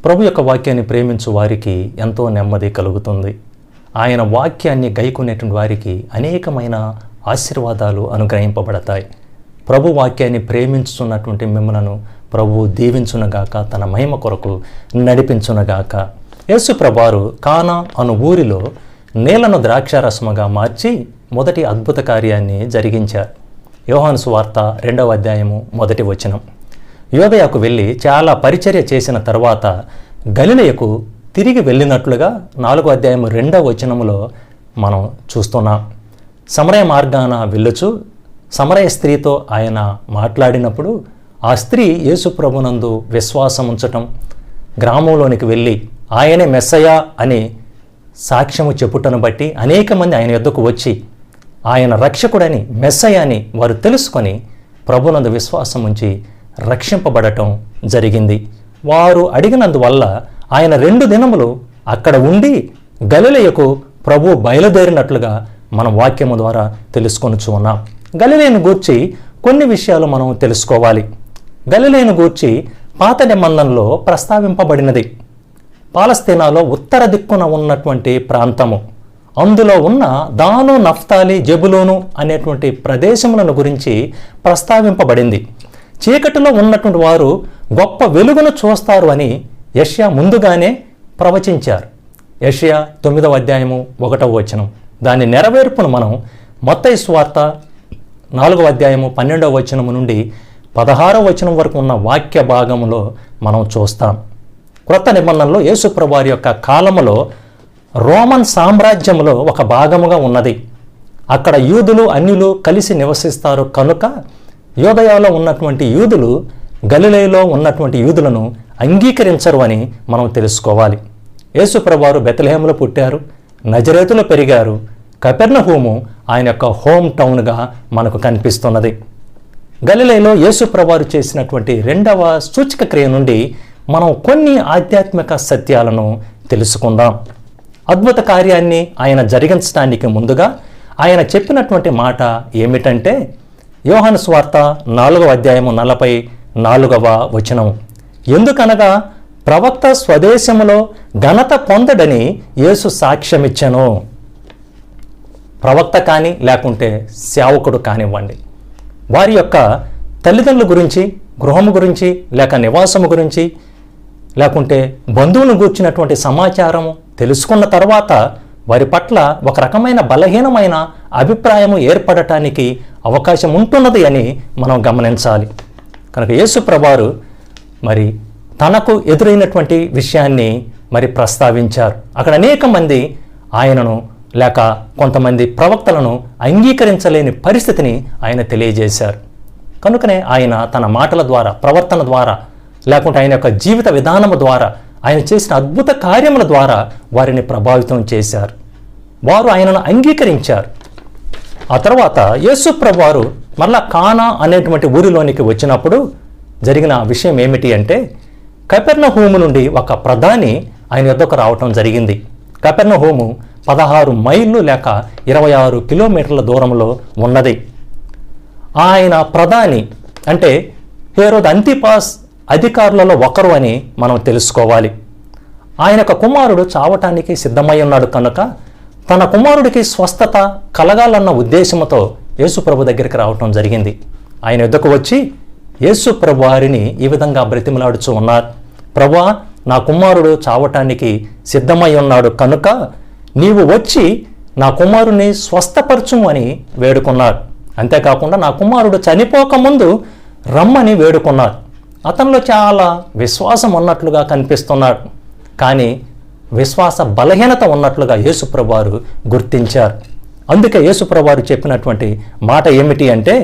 ప్రభు యొక్క వాక్యాన్ని ప్రేమించు వారికి ఎంతో నెమ్మది కలుగుతుంది. ఆయన వాక్యాన్ని గైకొనేటువంటి వారికి అనేకమైన ఆశీర్వాదాలు అనుగ్రహింపబడతాయి. ప్రభు వాక్యాన్ని ప్రేమించుతున్నటువంటి మిమ్మలను ప్రభువు దీవించునగాక, తన మహిమ కొరకు నడిపించునగాక. యేసు ప్రభువారు కానా అను ఊరిలో నీళ్లను ద్రాక్షారసముగా మార్చి మొదటి అద్భుత కార్యాన్ని జరిగించారు. యోహాను సువార్త 2వ అధ్యాయము 1వ వచనం. యోదయకు వెళ్ళి చాలా పరిచర్య చేసిన తర్వాత గలిలయకు తిరిగి వెళ్ళినట్లుగా 4వ అధ్యాయము 2వ వచనములో మనం చూస్తున్నాం. సమరయ మార్గాన వెళ్ళుచు సమరయ స్త్రీతో ఆయన మాట్లాడినప్పుడు ఆ స్త్రీ యేసు ప్రభునందు విశ్వాసం ఉంచటం, గ్రామంలోనికి వెళ్ళి ఆయనే మెస్సయా అని సాక్ష్యము చెప్పుటను బట్టి అనేక మంది ఆయన యొద్దకు వచ్చి ఆయన రక్షకుడని, మెస్సయా అని వారు తెలుసుకొని ప్రభునందు విశ్వాసం ఉంచి రక్షింపబడటం జరిగింది. వారు అడిగినందువల్ల ఆయన 2 దినములు అక్కడ ఉండి గలిలయకు ప్రభు బయలుదేరినట్లుగా మనం వాక్యము ద్వారా తెలుసుకొనుచు ఉన్నాం. గలిలయను గూర్చి కొన్ని విషయాలు మనం తెలుసుకోవాలి. గలిలయను గూర్చి పాత నిబంధనలో ప్రస్తావింపబడినది. పాలస్తీనాలో ఉత్తర దిక్కున ఉన్నటువంటి ప్రాంతము, అందులో ఉన్న దాను, నఫ్తాలి, జెబులూను అనేటువంటి ప్రదేశములను గురించి ప్రస్తావింపబడింది. చీకటిలో ఉన్నటువంటి వారు గొప్ప వెలుగును చూస్తారు అని యెషయా ముందుగానే ప్రవచించారు. యెషయా 9వ అధ్యాయము 1వ వచనం. దాని నెరవేర్పును మనం మత్తయి సువార్త 4వ అధ్యాయము 12వ వచనము నుండి 16వ వచనం వరకు ఉన్న వాక్య భాగములో మనం చూస్తాం. క్రొత్త నిబంధనలో యేసు ప్రభువారి యొక్క కాలములో రోమన్ సామ్రాజ్యంలో ఒక భాగముగా ఉన్నది. అక్కడ యూదులు, అన్యులు కలిసి నివసిస్తారు కనుక యోదయలో ఉన్నటువంటి యూదులు గలిలయలో ఉన్నటువంటి యూదులను అంగీకరించరు అని మనం తెలుసుకోవాలి. యేసు ప్రభువారు బెత్లెహేములో పుట్టారు, నజరేతులో పెరిగారు. కపెర్నహూము ఆయన యొక్క హోమ్ టౌన్గా మనకు కనిపిస్తున్నది. గలిలయలో యేసు ప్రభువారు చేసినటువంటి 2వ సూచక క్రియ నుండి మనం కొన్ని ఆధ్యాత్మిక సత్యాలను తెలుసుకుందాం. అద్భుత కార్యాన్ని ఆయన జరిగించడానికి ముందుగా ఆయన చెప్పినటువంటి మాట ఏమిటంటే యోహాను సువార్త 4వ అధ్యాయము 44వ వచనం. ఎందుకనగా ప్రవక్త స్వదేశములో ఘనత పొందడని యేసు సాక్ష్యమిచ్చెను. ప్రవక్త కానీ లేకుంటే సేవకుడు కానివ్వండి, వారి యొక్క తల్లిదండ్రుల గురించి, గృహము గురించి, లేక నివాసము గురించి, లేకుంటే బంధువులను గూర్చినటువంటి సమాచారము తెలుసుకున్న తర్వాత వారి పట్ల ఒక రకమైన బలహీనమైన అభిప్రాయము ఏర్పడటానికి అవకాశం ఉంటున్నది అని మనం గమనించాలి. కనుక యేసు ప్రభువారు మరి తనకు ఎదురైనటువంటి విషయాన్ని మరి ప్రస్తావించారు. అక్కడ అనేక మంది ఆయనను లేక కొంతమంది ప్రవక్తలను అంగీకరించలేని పరిస్థితిని ఆయన తెలియజేశారు. కనుకనే ఆయన తన మాటల ద్వారా, ప్రవర్తన ద్వారా, లేకుంటే ఆయన యొక్క జీవిత విధానము ద్వారా, ఆయన చేసిన అద్భుత కార్యముల ద్వారా వారిని ప్రభావితం చేశారు. వారు ఆయనను అంగీకరించారు. ఆ తర్వాత యేసు ప్రభువారు మరలా కానా అనేటువంటి ఊరిలోనికి వచ్చినప్పుడు జరిగిన విషయం ఏమిటి అంటే కపెర్నహూము నుండి ఒక ప్రధాని ఆయన యొద్దకు రావటం జరిగింది. కపెర్నహూము 16 మైళ్ళు లేక 26 కిలోమీటర్ల దూరంలో ఉన్నది. ఆయన ప్రధాని అంటే హేరోదు అంతిపాస్ అధికారులలో ఒకరు అని మనం తెలుసుకోవాలి. ఆయన యొక్క కుమారుడు చావటానికి సిద్ధమై ఉన్నాడు కనుక తన కుమారుడికి స్వస్థత కలగాలన్న ఉద్దేశంతో యేసు ప్రభు దగ్గరికి రావటం జరిగింది. ఆయన యొద్దకు వచ్చి యేసు ప్రభు వారిని ఈ విధంగా బ్రతిమలాడుచూ ఉన్నారు. ప్రభువా, నా కుమారుడు చావటానికి సిద్ధమై ఉన్నాడు కనుక నీవు వచ్చి నా కుమారుని స్వస్థపరచుము అని వేడుకున్నారు. అంతేకాకుండా నా కుమారుడు చనిపోకముందు రమ్మని వేడుకున్నారు. అతనిలో చాలా విశ్వాసం ఉన్నట్లుగా కనిపిస్తున్నాడు, కానీ విశ్వాస బలహీనత ఉన్నట్లుగా యేసు ప్రభువారు గుర్తించారు. అందుకే యేసు ప్రభువారు చెప్పినటువంటి మాట ఏమిటి అంటే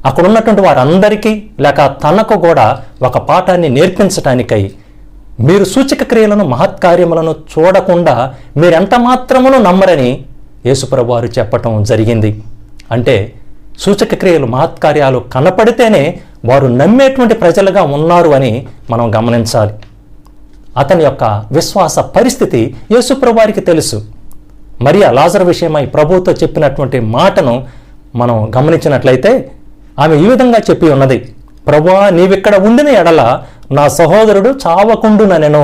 అక్కడ ఉన్నటువంటి వారందరికీ లేక తనకు కూడా ఒక పాఠాన్ని నేర్పించటానికై మీరు సూచక క్రియలను, మహత్కార్యములను చూడకుండా మీరెంత మాత్రమును నమ్మరని యేసు ప్రభువారు చెప్పటం జరిగింది. అంటే సూచక క్రియలు, మహత్కార్యాలు కనపడితేనే వారు నమ్మేటువంటి ప్రజలుగా ఉన్నారు అని మనం గమనించాలి. అతని యొక్క విశ్వాస పరిస్థితి యేసు ప్రభువారికి తెలుసు. మరియా లాజరు విషయమై ప్రభువుతో చెప్పినటువంటి మాటను మనం గమనించినట్లయితే ఆమె ఈ విధంగా చెప్పి ఉన్నది, ప్రభువా, నీవిక్కడ ఉండిన ఎడల నా సహోదరుడు చావకుండుననెను.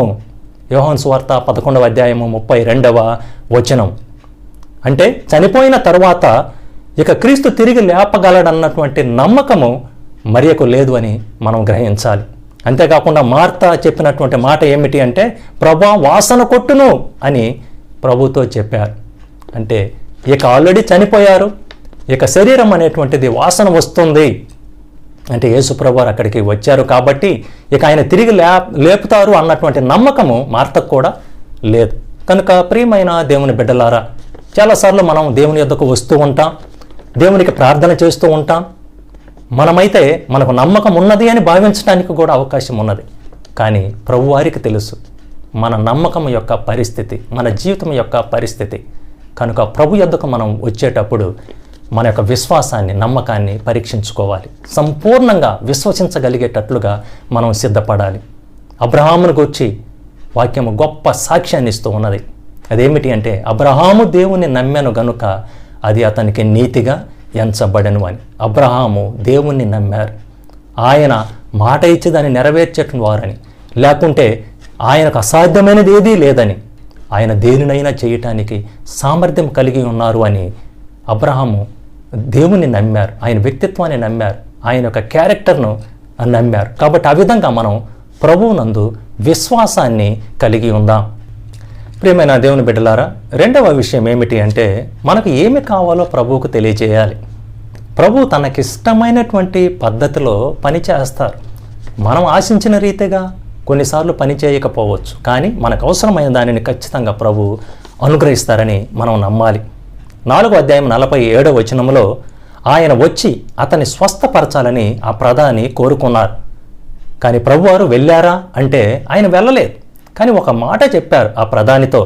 యోహాను సువార్త 11వ అధ్యాయము 32వ వచనం. అంటే చనిపోయిన తరువాత ఇక క్రీస్తు తిరిగి లేపగలడన్నటువంటి నమ్మకము మరియకు లేదు అని మనం గ్రహించాలి. అంతేకాకుండా మార్త చెప్పినటువంటి మాట ఏమిటి అంటే, ప్రభా వాసన కొట్టును అని ప్రభుతో చెప్పారు. అంటే ఇక ఆల్రెడీ చనిపోయారు, ఇక శరీరం అనేటువంటిది వాసన వస్తుంది అంటే యేసుప్రభు వారు అక్కడికి వచ్చారు కాబట్టి ఇక ఆయన తిరిగి లేపుతారు అన్నటువంటి నమ్మకము మార్తకు కూడా లేదు. కనుక ప్రియమైన దేవుని బిడ్డలారా, చాలాసార్లు మనం దేవుని యొద్దకు వస్తూ ఉంటాం, దేవునికి ప్రార్థన చేస్తూ ఉంటాం. మనమైతే మనకు నమ్మకం ఉన్నది అని భావించడానికి కూడా అవకాశం ఉన్నది. కానీ ప్రభువారికి తెలుసు మన నమ్మకం యొక్క పరిస్థితి, మన జీవితం యొక్క పరిస్థితి. కనుక ప్రభు యొద్దకు మనం వచ్చేటప్పుడు మన యొక్క విశ్వాసాన్ని, నమ్మకాన్ని పరీక్షించుకోవాలి. సంపూర్ణంగా విశ్వసించగలిగేటట్లుగా మనం సిద్ధపడాలి. అబ్రహామును గూర్చి వాక్యము గొప్ప సాక్ష్యాన్ని ఇస్తూ ఉన్నది. అదేమిటి అంటే, అబ్రహాము దేవుని నమ్మెను గనుక అది అతనికి నీతిగా ఎంచబడెను అని. అబ్రహాము దేవుణ్ణి నమ్మారు. ఆయన మాట ఇచ్చి దాన్ని నెరవేర్చటం వారని, లేకుంటే ఆయనకు అసాధ్యమైనది ఏదీ లేదని, ఆయన దేనినైనా చేయటానికి సామర్థ్యం కలిగి ఉన్నారు అని అబ్రహాము దేవుణ్ణి నమ్మారు, ఆయన వ్యక్తిత్వాన్ని నమ్మారు, ఆయన యొక్క క్యారెక్టర్ను నమ్మారు. కాబట్టి ఆ విధంగా మనం ప్రభువునందు విశ్వాసాన్ని కలిగి ఉందాం. ప్రియమైన దేవుని బిడ్డలారా, రెండవ విషయం ఏమిటి అంటే, మనకు ఏమి కావాలో ప్రభువుకు తెలియజేయాలి. ప్రభు తనకిష్టమైనటువంటి పద్ధతిలో పని చేస్తారు. మనం ఆశించిన రీతిగా కొన్నిసార్లు పని చేయకపోవచ్చు, కానీ మనకు అవసరమైన దానిని ఖచ్చితంగా ప్రభు అనుగ్రహిస్తారని మనం నమ్మాలి. 4వ అధ్యాయం 47వ వచనంలో ఆయన వచ్చి అతన్ని స్వస్థపరచాలని ఆ ప్రధాని కోరుకున్నారు. కానీ ప్రభువారు వెళ్ళారా అంటే ఆయన వెళ్ళలేదు. కానీ ఒక మాట చెప్పారు ఆ ప్రధానితో,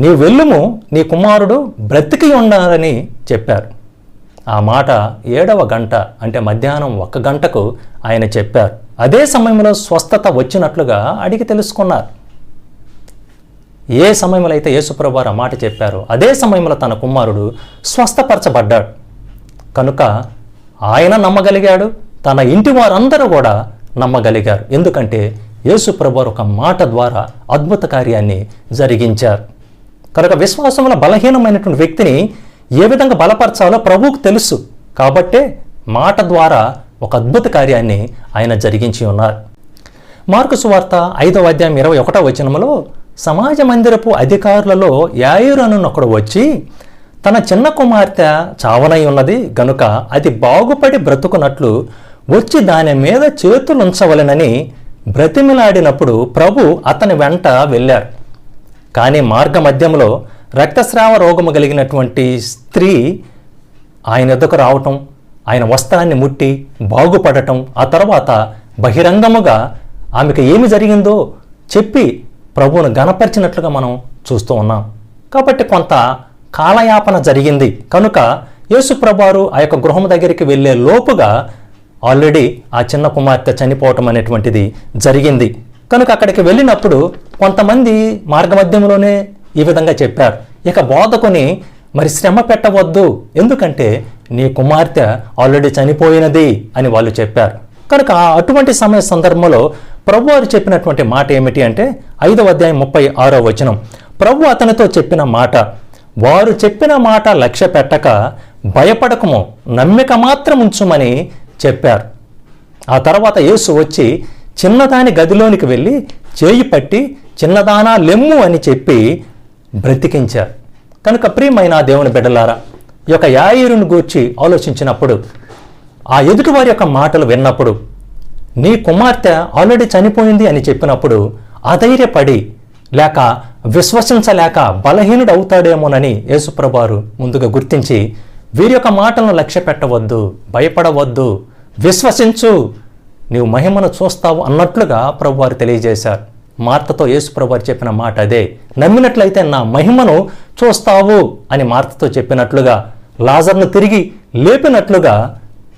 నీవు వెళ్ళుము, నీ కుమారుడు బ్రతికి ఉండాలని చెప్పారు. ఆ మాట 7వ గంట అంటే మధ్యాహ్నం 1 గంటకు ఆయన చెప్పారు. అదే సమయంలో స్వస్థత వచ్చినట్లుగా అడిగి తెలుసుకున్నారు. ఏ సమయంలో అయితే యేసుప్రభు వారు ఆ మాట చెప్పారో అదే సమయంలో తన కుమారుడు స్వస్థపరచబడ్డాడు. కనుక ఆయన నమ్మగలిగాడు, తన ఇంటి వారందరూ కూడా నమ్మగలిగారు. ఎందుకంటే యేసుప్రభు వారు ఒక మాట ద్వారా అద్భుత కార్యాన్ని జరిగించారు. కనుక విశ్వాసంలో బలహీనమైనటువంటి వ్యక్తిని ఏ విధంగా బలపరచాలో ప్రభువుకు తెలుసు. కాబట్టే మాట ద్వారా ఒక అద్భుత కార్యాన్ని ఆయన జరిగించి ఉన్నారు. మార్కు సువార్త 5వ అధ్యాయం 21వ వచనంలో సమాజ మందిరపు అధికారులలో యాయిరు అనునొకడు వచ్చి, తన చిన్న కుమార్తె చావనై ఉన్నది గనుక అది బాగుపడి బ్రతుకున్నట్లు వచ్చి దాని మీద చేతులుంచవలెనని బ్రతిమిలాడినప్పుడు ప్రభు అతని వెంట వెళ్ళారు. కానీ మార్గ మధ్యంలో రక్తస్రావ రోగము కలిగినటువంటి స్త్రీ ఆయన ఎద్దకు రావటం, ఆయన వస్త్రాన్ని ముట్టి బాగుపడటం, ఆ తర్వాత బహిరంగముగా ఆమెకు ఏమి జరిగిందో చెప్పి ప్రభువును గణపరిచినట్లుగా మనం చూస్తూ ఉన్నాం. కాబట్టి కొంత కాలయాపన జరిగింది. కనుక యేసుప్రభువారు ఆ యొక్క గృహం దగ్గరికి వెళ్ళే లోపుగా ఆల్రెడీ ఆ చిన్న కుమార్తె చనిపోవటం అనేటువంటిది జరిగింది. కనుక అక్కడికి వెళ్ళినప్పుడు కొంతమంది మార్గమధ్యంలోనే ఈ విధంగా చెప్పారు, ఇక బోధకుని మరి శ్రమ పెట్టవద్దు, ఎందుకంటే నీ కుమార్తె ఆల్రెడీ చనిపోయినది అని వాళ్ళు చెప్పారు. కనుక అటువంటి సందర్భంలో ప్రభువారు చెప్పినటువంటి మాట ఏమిటి అంటే 5వ అధ్యాయం 36వ వచనం, ప్రభు అతనితో చెప్పిన మాట, వారు చెప్పిన మాట లక్ష్య పెట్టక భయపడకము, నమ్మిక మాత్రం ఉంచుమని చెప్పారు. ఆ తర్వాత యేసు వచ్చి చిన్నదాని గదిలోనికి వెళ్ళి చేయి పట్టి చిన్నదానా లెమ్ము అని చెప్పి బ్రతికించారు. కనుక ప్రియమైన దేవుని బిడ్డలారా, ఈ యొక్క యాయిరుని గూర్చి ఆలోచించినప్పుడు, ఆ ఎదుటివారి యొక్క మాటలు విన్నప్పుడు, నీ కుమార్తె ఆల్రెడీ చనిపోయింది అని చెప్పినప్పుడు అధైర్యపడి లేక విశ్వసించలేక బలహీనుడు అవుతాడేమోనని యేసుప్రభువారు ముందుగా గుర్తించి, వీరి యొక్క మాటలను లక్ష్య పెట్టవద్దు, భయపడవద్దు, విశ్వసించు, నీవు మహిమను చూస్తావు అన్నట్లుగా ప్రభువారు తెలియజేశారు. మార్తతో యేసుప్రభువారు చెప్పిన మాట అదే, నమ్మినట్లయితే నా మహిమను చూస్తావు అని మార్తతో చెప్పినట్లుగా, లాజర్ను తిరిగి లేపినట్లుగా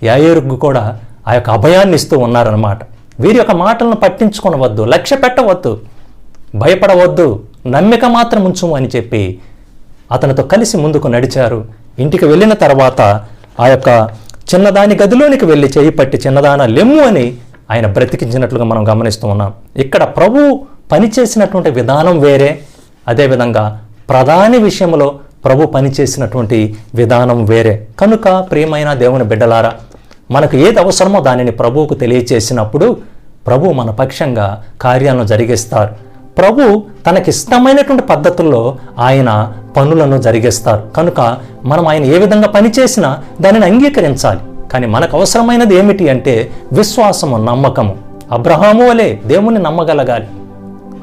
యాయేరుకు కూడా ఆ యొక్క అభయాన్ని ఇస్తూ ఉన్నారన్నమాట. వీరి యొక్క మాటలను పట్టించుకొనవద్దు, లక్ష్య పెట్టవద్దు, భయపడవద్దు, నమ్మిక మాత్రం ఉంచుము అని చెప్పి అతనితో కలిసి ముందుకు నడిచారు. ఇంటికి వెళ్ళిన తర్వాత ఆ యొక్క చిన్నదాని గదిలోనికి వెళ్ళి చేయి పట్టి చిన్నదాన లెమ్ము అని ఆయన బ్రతికించినట్లుగా మనం గమనిస్తూ ఉన్నాం. ఇక్కడ ప్రభు పనిచేసినటువంటి విధానం వేరే, అదేవిధంగా ప్రధాని విషయంలో ప్రభు పనిచేసినటువంటి విధానం వేరే. కనుక ప్రియమైన దేవుని బిడ్డలారా, మనకు ఏది అవసరమో దానిని ప్రభువుకు తెలియచేసినప్పుడు ప్రభు మన పక్షంగా కార్యాలను జరిగిస్తారు. ప్రభు తనకిష్టమైనటువంటి పద్ధతుల్లో ఆయన పనులను జరిగిస్తారు. కనుక మనం ఆయన ఏ విధంగా పనిచేసినా దానిని అంగీకరించాలి. కానీ మనకు అవసరమైనది ఏమిటి అంటే విశ్వాసము, నమ్మకము. అబ్రహాము వలె దేవుని నమ్మగలగాలి,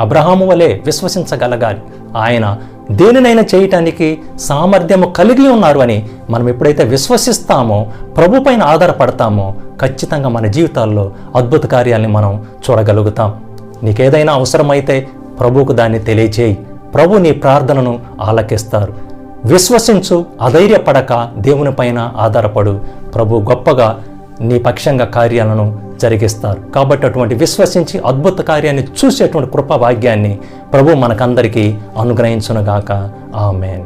అబ్రహాము వలె విశ్వసించగలగాలి. ఆయన దేనినైనా చేయటానికి సామర్థ్యము కలిగి ఉన్నారు అని మనం ఎప్పుడైతే విశ్వసిస్తామో, ప్రభు పైన ఆధారపడతామో, ఖచ్చితంగా మన జీవితాల్లో అద్భుత కార్యాలని మనం చూడగలుగుతాం. నీకేదైనా అవసరమైతే ప్రభువుకు దాన్ని తెలియచేయి. ప్రభు నీ ప్రార్థనను ఆలకిస్తారు. విశ్వసించు, అధైర్యపడక దేవుని పైన ఆధారపడు. ప్రభు గొప్పగా నీ పక్షంగా కార్యాలను జరిగిస్తారు. కాబట్టి అటువంటి విశ్వసించి అద్భుత కార్యాన్ని చూసేటువంటి కృపా భాగ్యాన్ని ప్రభు మనకందరికీ అనుగ్రహించునుగాక. ఆమేన్.